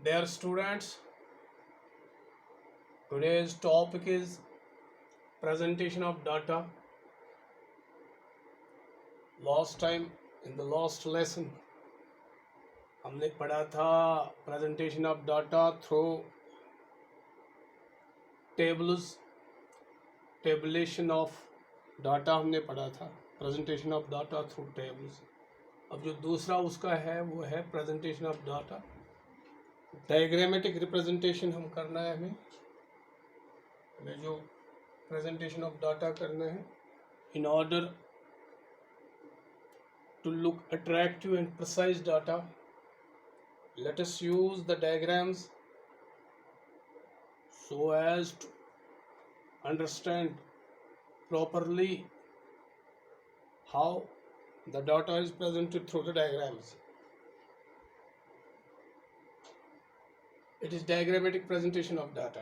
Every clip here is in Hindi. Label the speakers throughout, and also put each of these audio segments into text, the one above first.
Speaker 1: Dear students, today's topic is presentation of data. Last time in the last lesson हमने पढ़ा था presentation of data through tables, tabulation of data हमने पढ़ा था, presentation of data through tables. अब जो दूसरा उसका है वो है presentation of data. Diagrammatic representation हम करना है हमें जो presentation of data करना है in order to look attractive and precise data. Let us use the diagrams so as to understand properly how the data is presented through the diagrams. It is diagrammatic presentation of data.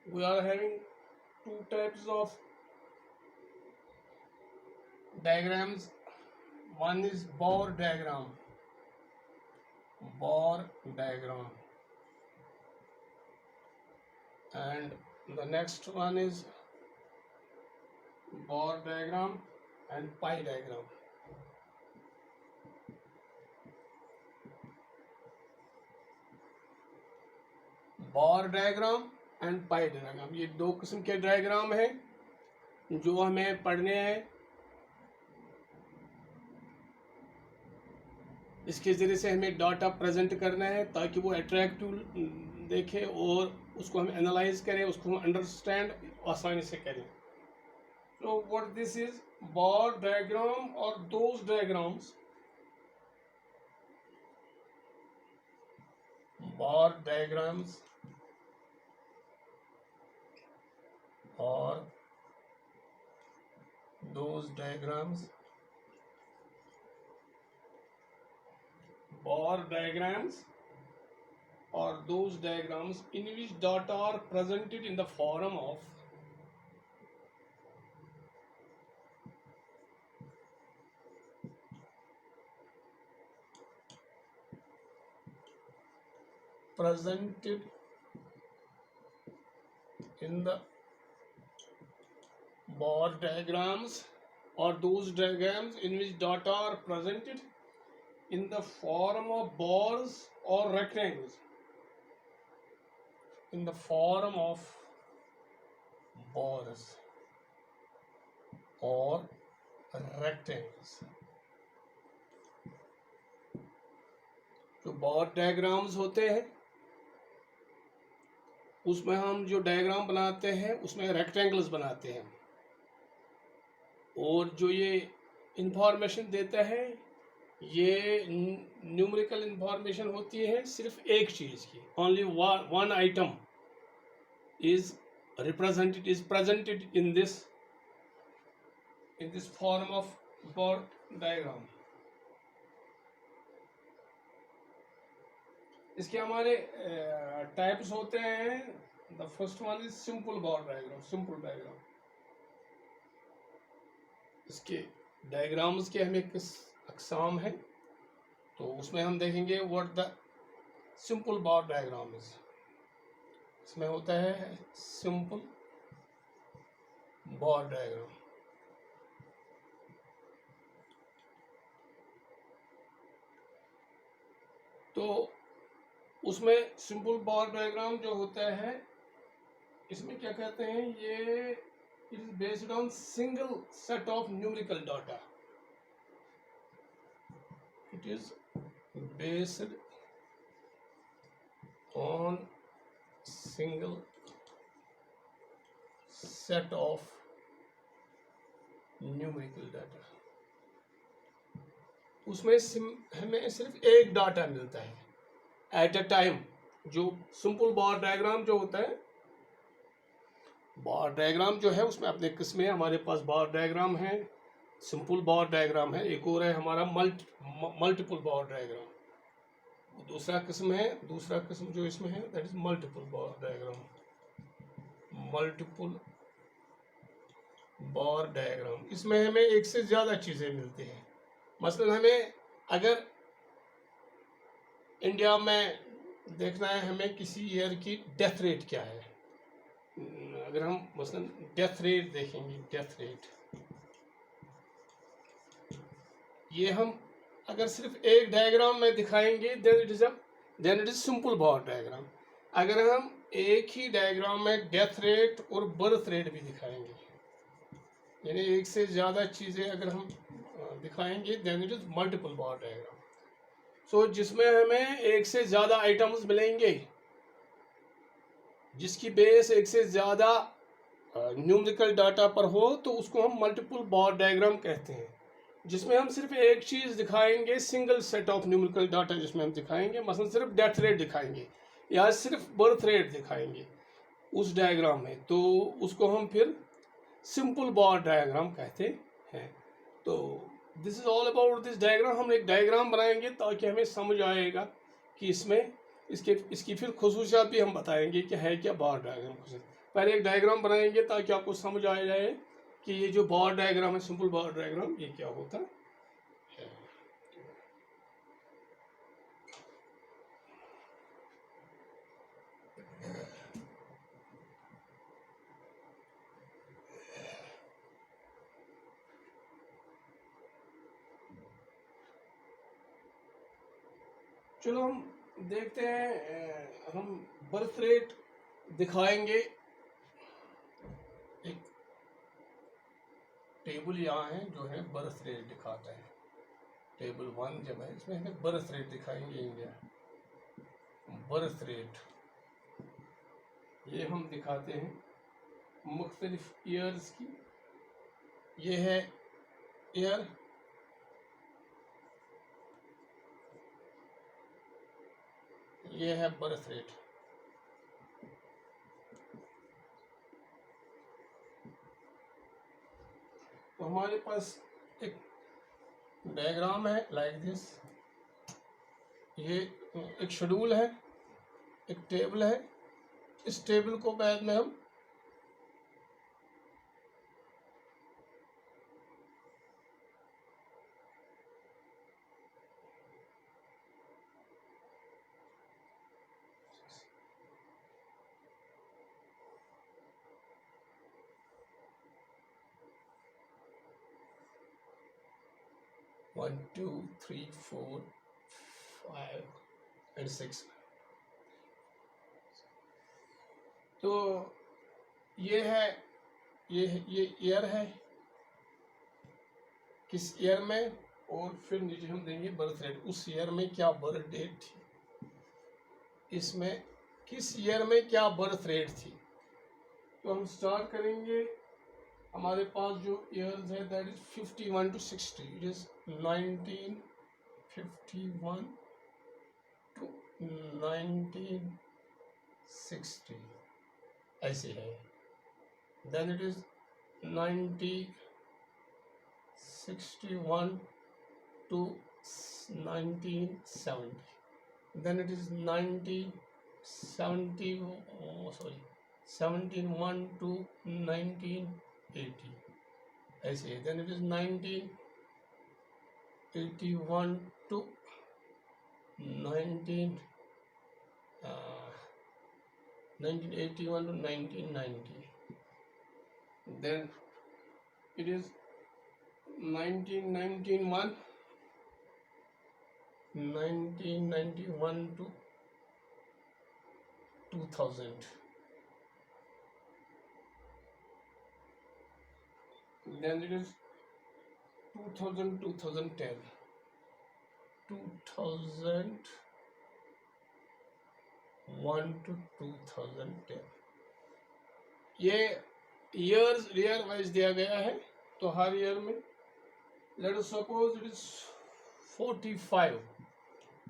Speaker 1: We are having two types of diagrams. One is bar diagram, and the next one is bar diagram and pie diagram. Bar diagram and pi diagram, ये दो किस्म के डायग्राम हैं जो हमें पढ़ने हैं. इसके ज़रिए से हमें डाटा प्रेजेंट करना है ताकि वो अट्रैक्टिव देखे और उसको हम एनालाइज करें, उसको हम अंडरस्टैंड आसानी से करें. तो what this is bar diagram और those diagrams. Bar diagrams or those diagrams. Bar diagrams or those diagrams in which data are presented in the form of bar diagrams or those diagrams in which data are presented in the form of bars or rectangles. In the form of bars or rectangles. जो बार डायग्राम्स होते हैं उसमें हम जो डायग्राम बनाते हैं उसमें रेक्टेंगल्स बनाते हैं, और जो ये इंफॉर्मेशन देता है ये न्यूमेरिकल इंफॉर्मेशन होती है सिर्फ एक चीज़ की. Only one item is presented in this form of bar diagram. इसके हमारे टाइप्स होते हैं. The first one is simple bar diagram, simple diagram. इसके डायग्राम्स के हमें किस अकसाम है तो उसमें हम देखेंगे what the simple bar diagram is. इसमें होता है सिंपल बार डायग्राम. तो उसमें सिंपल बार डायग्राम जो होता है इसमें क्या कहते हैं, ये it is based on single set of numerical data. It is based on single set of numerical data. उसमें हमें सिर्फ एक डाटा मिलता है एट अ टाइम. जो सिंपल बार डायग्राम जो होता है, बार डायग्राम जो है उसमें अपने किस्में, हमारे पास बार डायग्राम है, सिंपल बार डायग्राम है, एक और है हमारा मल्टीपल बार डायग्राम. दूसरा किस्म है, दूसरा किस्म जो इसमें है that is multiple bar diagram. Multiple bar diagram इसमें हमें एक से ज़्यादा चीज़ें मिलती हैं. मसलन हमें अगर इंडिया में देखना है हमें किसी ईयर की डेथ रेट क्या है। अगर हम मसलन डेथ रेट देखेंगे, डेथ रेट ये हम अगर सिर्फ एक डायग्राम में दिखाएंगे then it is simple bar diagram. अगर हम एक ही डायग्राम में डेथ रेट और बर्थ रेट भी दिखाएंगे, यानी एक से ज़्यादा चीज़ें अगर हम दिखाएंगे then it is multiple bar diagram. So जिसमें हमें एक से ज़्यादा आइटम्स मिलेंगे, जिसकी बेस एक से ज़्यादा न्यूमेरिकल डाटा पर हो, तो उसको हम मल्टीपल बॉट डायग्राम कहते हैं। जिसमें हम सिर्फ एक चीज़ दिखाएंगे, single set of numerical data जिसमें हम दिखाएंगे, मसलन सिर्फ डेथ रेट दिखाएंगे या सिर्फ बर्थ रेट दिखाएंगे उस डायग्राम में, तो उसको हम फिर सिंपल बॉट डायग्राम कहते हैं। तो this is all about this diagram. हम एक डायग्राम बनाएंगे ताकि हमें समझ आएगा कि इसमें इसकी फिर खसूसियात भी हम बताएंगे कि है क्या बॉट डायग्राम। पहले एक डायग्राम बनाएंगे ताकि आपको समझ आ जाए कि ये जो बॉट डायग्राम है, सिंपल बॉट डायग्राम, ये क्या होता है। चलो हम देखते हैं, हम बर्थ रेट दिखाएंगे। एक टेबल यहाँ है जो है बर्थ रेट दिखाता है। टेबल 1 जब है, इसमें हमें बर्थ रेट दिखाएंगे इंडिया। बर्थ रेट ये हम दिखाते हैं मुख्तलिफ ईयर्स की। ये है ईयर, ये है बर्थ रेट। तो हमारे पास एक डायग्राम है लाइक दिस। ये एक शेड्यूल है, एक टेबल है। इस टेबल को बाद में हम one two three four five and 6। तो ये है, ये ईयर है, किस ईयर में, और फिर नीचे हम देंगे बर्थ रेट। उस ईयर में क्या बर्थ डेट थी, इसमें किस ईयर में क्या बर्थ रेट थी। तो हम स्टार्ट करेंगे। हमारे पास जो ईयर्स है that is 51 to 60। It is 1951 to 1960 ऐसे है। Then it is 1961 to 1970। Then it is 71 to 1980 ऐसे है। Then it is 1981 to 1990। then it is 1991 to 2000। then it is 2000 2010 2001 to 2010। ये ईयर्स ईयर वाइज दिया गया है। तो हर ईयर में let us suppose it is 45,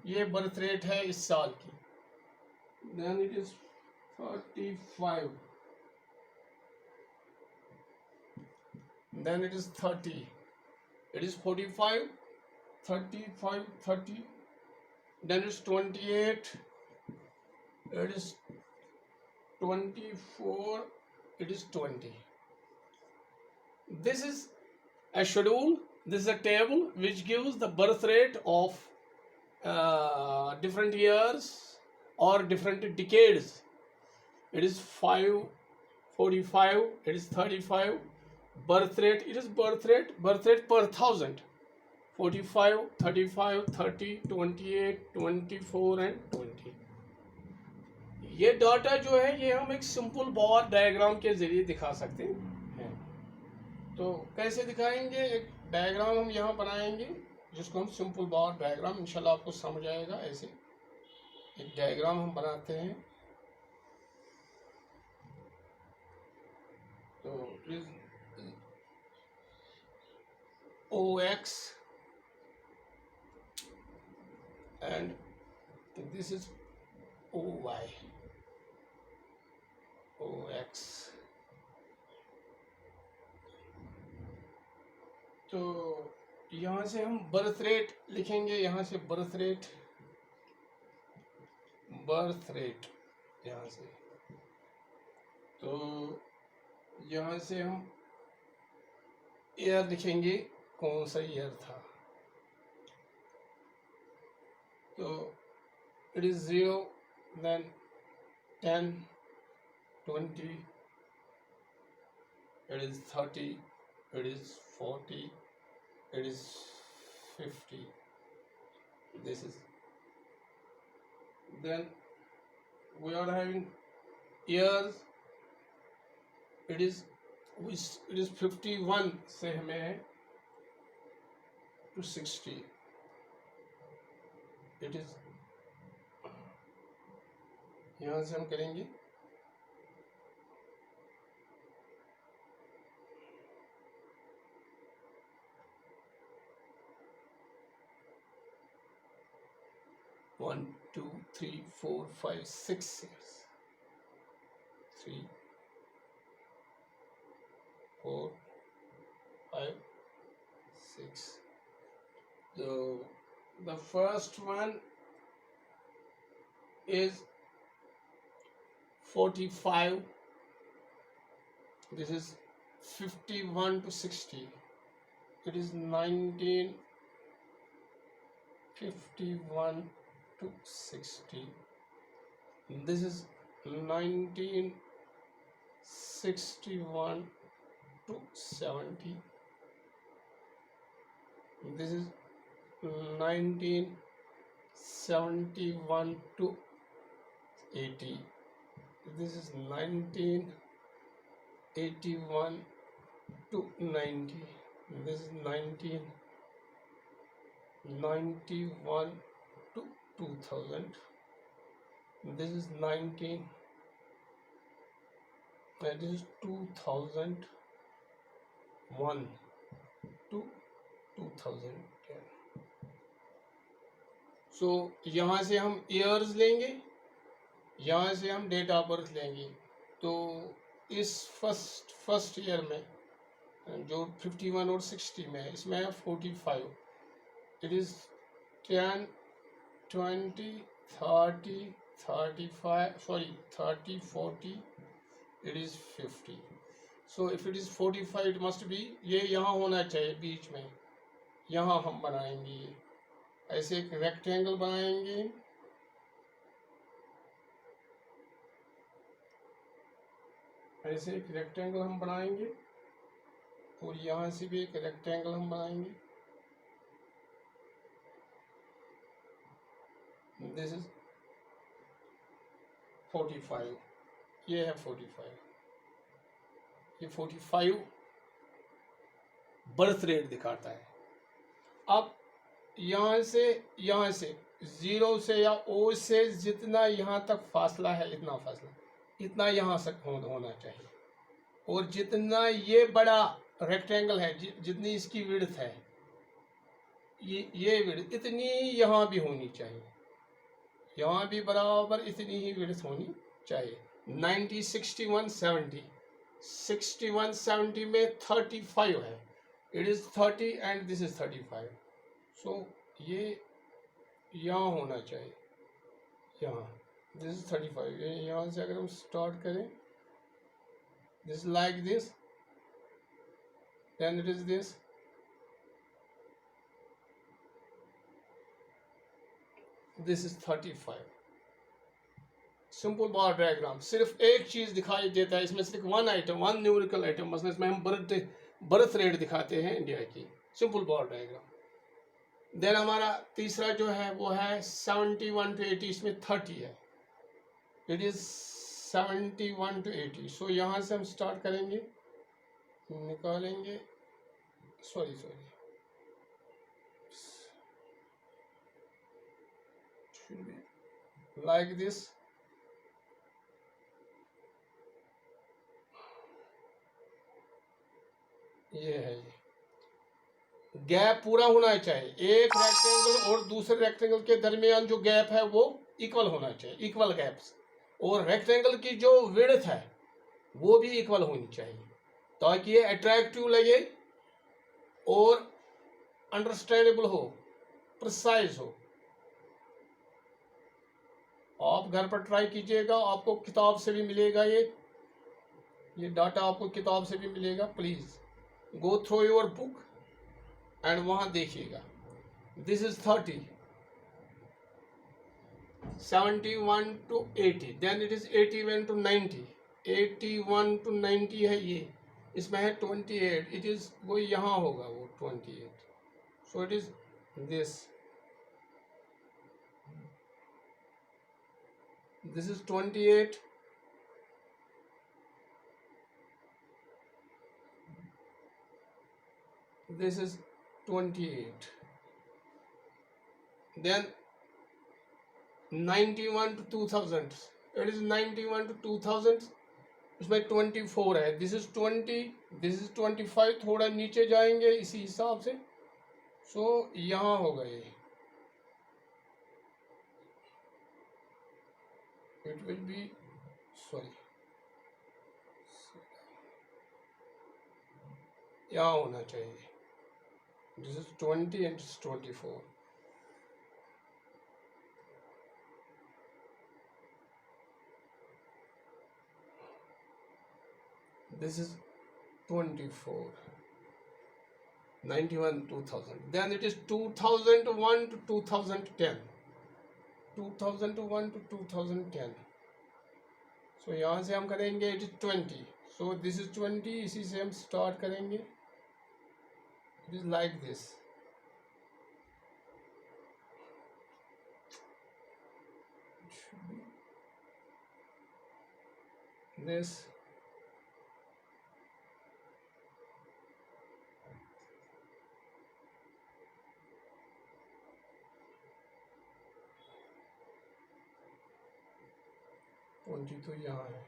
Speaker 1: ये बर्थ रेट है इस साल की। Then it is 45, then it is 30। it is 45 35 30, then it's 28, it is 24, it is 20। this is a schedule, this is a table which gives the birth rate of different years or different decades. It is 545, it is 35. Birth rate, it is birth rate per 1000. 45, 35, 30, 28, 24 and 20. ये डाटा जो है ये हम एक सिंपल बार डायग्राम के जरिए दिखा सकते हैं. तो कैसे दिखाएंगे? एक डायग्राम हम यहाँ बनाएंगे जिसको हम सिंपल बार डायग्राम, इंशाल्लाह आपको समझ आएगा. ऐसे एक डायग्राम हम बनाते हैं. तो इस OX and this is OY. OX. तो यहाँ से हम बर्थ रेट लिखेंगे. यहाँ से बर्थ रेट यहाँ से. तो यहाँ से हम ईयर लिखेंगे, कौन सा ईयर था. तो it is 0, then 10, 20, it is 30, it is 40, it is 50. This is, then we are having years. It is 51 से हमें to 60. It is, यहाँ से हम करेंगे 1, 2, 3, 4, 5, 6 years. 3, 4, 5, 6. So the first one is 45. This is 51 to 60. It is 1951 to 60. This is 1961 to 70. This is 1971 to 80. This is 1981 to 90. This is 1991 to 2000. This is 2001 to 2010. सो यहाँ से हम ईयर्स लेंगे, यहाँ से हम डेट ऑफ बर्थ लेंगे. तो इस फर्स्ट ईयर में जो 51 और 60 में है, इसमें है 45. It is 10, 20, 30, 35, 30, 40. It is 50. So if it is 45, it must be, ये यहाँ होना चाहिए बीच में. यहाँ हम बनाएंगे ऐसे एक रेक्टेंगल बनाएंगे. ऐसे एक रेक्टेंगल हम बनाएंगे और यहाँ से भी एक रेक्टेंगल हम बनाएंगे. This is 45. ये है 45. ये 45 बर्थ रेट दिखाता है. अब यहाँ से 0 से या O से जितना यहाँ तक फासला है, इतना यहाँ तक होना चाहिए. और जितना ये बड़ा रेक्टेंगल है, जितनी इसकी विड्थ है, ये विड्थ इतनी यहाँ भी होनी चाहिए. यहाँ भी बराबर इतनी ही विड्थ होनी चाहिए. 90, 61, 70. 61, 70 में 35 है. It is 30 and this is 35. सो ये यहाँ होना चाहिए. यहाँ दिस इज 35. यहाँ से अगर हम स्टार्ट करें, this like this, then it is this, this is 35। Simple bar diagram सिर्फ एक चीज दिखाई देता है इसमें, सिर्फ one item, one numerical item, मतलब इसमें हम बर्थ रेट दिखाते हैं इंडिया की। Simple bar diagram. देन हमारा तीसरा जो है वो है 71 to 80, इसमें 30 है। It is 71 to 80। सो यहाँ से हम स्टार्ट करेंगे, निकालेंगे, सॉरी लाइक दिस। ये है, ये गैप पूरा होना चाहिए। एक रेक्टेंगल और दूसरे रेक्टेंगल के दरमियान जो गैप है वो इक्वल होना चाहिए, इक्वल गैप्स। और रेक्टेंगल की जो विड्थ है वो भी इक्वल होनी चाहिए, ताकि ये अट्रैक्टिव लगे और अंडरस्टैंडेबल हो, प्रिसाइज हो। आप घर पर ट्राई कीजिएगा, आपको किताब से भी मिलेगा, ये डाटा आपको किताब से भी मिलेगा। Please go through your book and वहां देखिएगा। This is 30, 71 to 80, then it is 81 to 90, 81 to 90 है ये, इसमें है 28, इट इज वो यहाँ होगा वो 28। So it is this, this is 28, this is 28, then 91 to 2000, it is 91 to 2000, इसमें 24 है। दिस इज 20, दिस इज 25, थोड़ा नीचे जाएंगे इसी हिसाब से। सो यहाँ होगा ये, इट विल बी, सॉरी, यहाँ होना चाहिए। This is 20 and 24। This is 24, 91, 2000. Then it is 2001 to 2010. 2001 to 2010. So यहाँ से हम करेंगे it is 20. So this is 20, इसी से हम start करेंगे। It is like this. This. तो यहाँ है,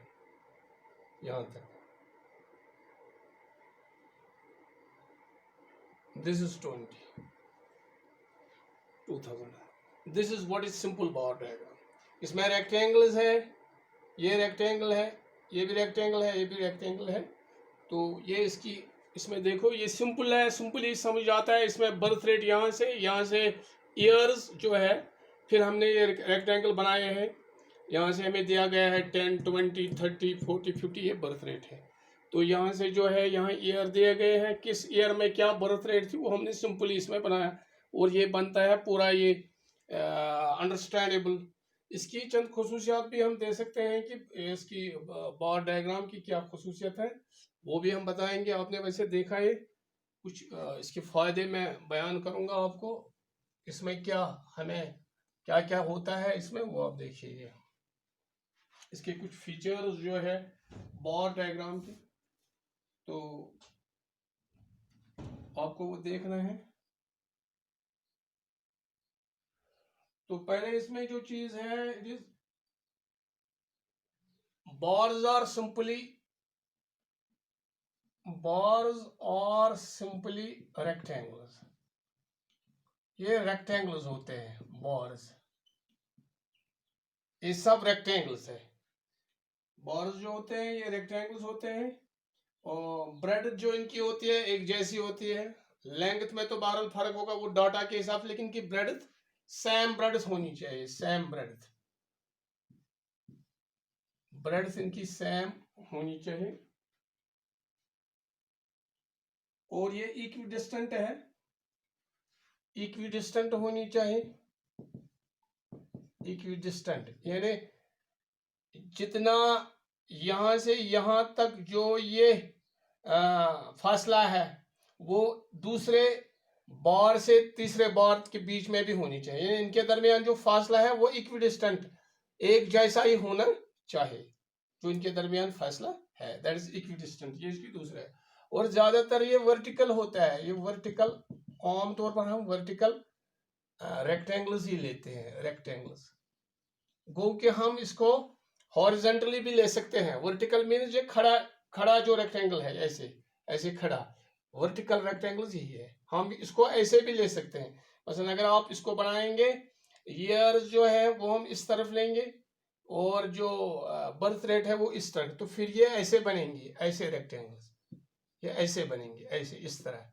Speaker 1: यहाँ तक। This is 20, 2000. This is what is simple bar diagram. इसमें रेक्टेंगल्स है, ये रेक्टेंगल है, ये भी रेक्टेंगल है, ये भी रेक्टेंगल है। तो ये इसमें देखो, ये सिंपल है, सिंपल ही समझ आता है। इसमें बर्थ रेट यहाँ से ईयर्स जो है, फिर हमने ये रेक्टेंगल बनाए हैं, यहाँ से हमें दिया गया है 10, 20, 30, 40, 50, ये बर्थ रेट है। तो यहाँ से जो है, यहाँ ईयर दिए गए हैं, किस ईयर में क्या बर्थ रेट थी वो हमने सिंपली इसमें बनाया, और ये बनता है पूरा ये अंडरस्टैंडेबल। इसकी चंद खसूसियात भी हम दे सकते हैं कि इसकी बार डायग्राम की क्या खसूसियत है, वो भी हम बताएंगे। आपने वैसे देखा है कुछ, इसके फ़ायदे मैं बयान करूँगा आपको, इसमें क्या हमें क्या क्या होता है इसमें, वो आप देखिए। इसके कुछ फीचर्स जो है बार डायग्राम के, तो आपको वो देखना है। तो पहले इसमें जो चीज है, it is bars are simply rectangles। ये रेक्टेंगल्स होते हैं बार्स, ये सब रेक्टेंगल्स है। बार्स जो होते हैं ये रेक्टेंगल्स होते हैं, और ब्रेड जो इनकी होती है एक जैसी होती है। लेंथ में तो बहरहाल फर्क होगा वो डाटा के हिसाब से, लेकिन की ब्रेड सेम ब्रेड होनी चाहिए, सेम ब्रेड इनकी सेम होनी चाहिए। और ये इक्विडिस्टेंट है, इक्विडिस्टेंट होनी चाहिए। इक्विडिस्टेंट यानी जितना यहाँ से यहाँ तक जो ये फासला है वो दूसरे बार से तीसरे बार के बीच में भी होनी चाहिए, यानी इनके दरमियान जो फासला है वो इक्विडिस्टेंट एक जैसा ही होना चाहिए। जो इनके दरमियान फासला है दैट इज इक्विडिस्टेंट, ये इसकी दूसरा है। और ज्यादातर ये वर्टिकल होता है, ये वर्टिकल आमतौर पर हम वर्टिकल रेक्टेंगल्स ही लेते हैं, रेक्टेंगल्स। गो के हम इसको हॉरिजेंटली भी ले सकते हैं। वर्टिकल मीन्स ये खड़ा खड़ा जो रेक्टेंगल है, ऐसे ऐसे खड़ा वर्टिकल रेक्टेंगल्स यही है। हम इसको ऐसे भी ले सकते हैं। मसलन अगर आप इसको बनाएंगे, ईयर्स जो है वो हम इस तरफ लेंगे और जो बर्थ रेट है वो इस तरफ, तो फिर ये ऐसे बनेंगे, ऐसे रेक्टेंगल्स, ये ऐसे बनेंगे, ऐसे इस तरह।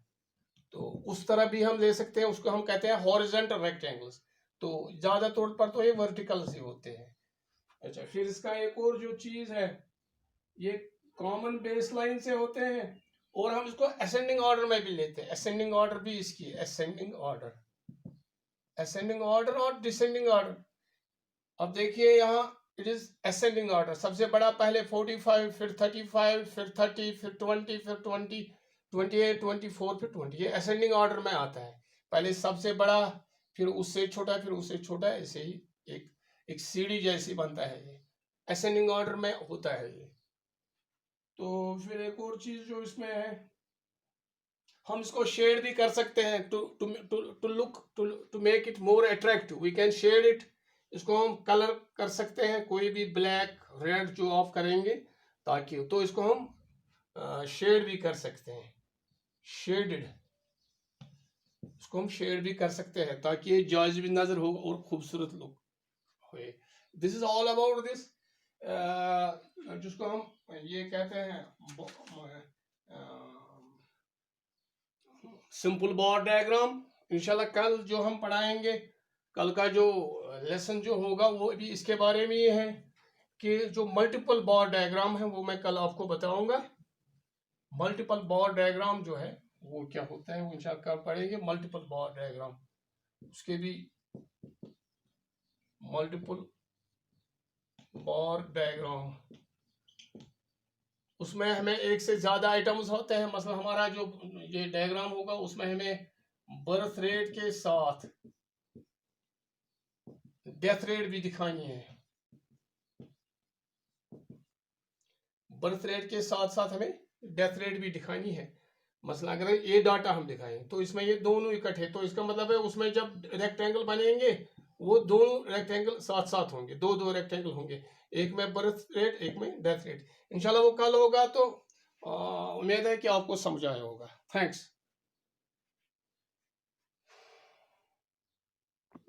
Speaker 1: तो उस तरह भी हम ले सकते हैं, उसको हम कहते हैं हॉरिजॉन्टल रेक्टेंगल्स। तो ज्यादा तौर पर तो ये वर्टिकल से होते हैं। अच्छा, फिर इसका एक और जो चीज है, ये कॉमन बेस लाइन से होते हैं और हम इसको असेंडिंग ऑर्डर में भी लेते हैं। असेंडिंग ऑर्डर भी इसकी असेंडिंग ऑर्डर, असेंडिंग ऑर्डर और डिसेंडिंग ऑर्डर। अब देखिए यहाँ इट इज असेंडिंग ऑर्डर, सबसे बड़ा पहले 45, फिर 35, फिर 30, फिर 20, फिर 20, 28, 24, फिर 20। ये असेंडिंग ऑर्डर में आता है, पहले सबसे बड़ा, फिर उससे छोटा, फिर उससे छोटा, ऐसे ही एक सीढ़ी जैसी बनता है। ये असेंडिंग ऑर्डर में होता है ये। तो फिर एक और चीज जो इसमें है, हम इसको शेड भी कर सकते हैं to make it more attractive, we can shade it. इसको हम कलर कर सकते हैं, कोई भी ब्लैक रेड जो ऑफ करेंगे ताकि, तो इसको हम शेड भी कर सकते हैं, शेडेड, इसको हम शेड भी कर सकते हैं ताकि ये जायज भी नजर हो और खूबसूरत लुक हो। This is all about this, जिसको हम ये कहते हैं सिंपल बार डायग्राम। इंशाल्लाह कल जो हम पढ़ाएंगे, कल का जो लेसन जो होगा वो भी इसके बारे में ये है कि जो मल्टीपल बार डायग्राम है वो मैं कल आपको बताऊंगा। मल्टीपल बार डायग्राम जो है वो क्या होता है वो इंशाल्लाह कल पढ़ेंगे। मल्टीपल बार डायग्राम, उसके भी मल्टीपल बार डायग्राम, उसमें हमें एक से ज्यादा आइटम्स होते हैं। मतलब हमारा जो ये डायग्राम होगा उसमें हमें बर्थ रेट के साथ डेथ रेट भी दिखानी है, बर्थ रेट के साथ साथ हमें डेथ रेट भी दिखानी है। मसला अगर ये डाटा हम दिखाएं तो इसमें ये दोनों इकट्ठे, तो इसका मतलब है उसमें जब रेक्टेंगल बनेंगे वो दोनों रेक्टेंगल साथ साथ होंगे, दो दो रेक्टेंगल होंगे, एक में बर्थ रेट एक में डेथ रेट। इंशाल्लाह वो कल होगा, तो उम्मीद है कि आपको समझ आया होगा। थैंक्स।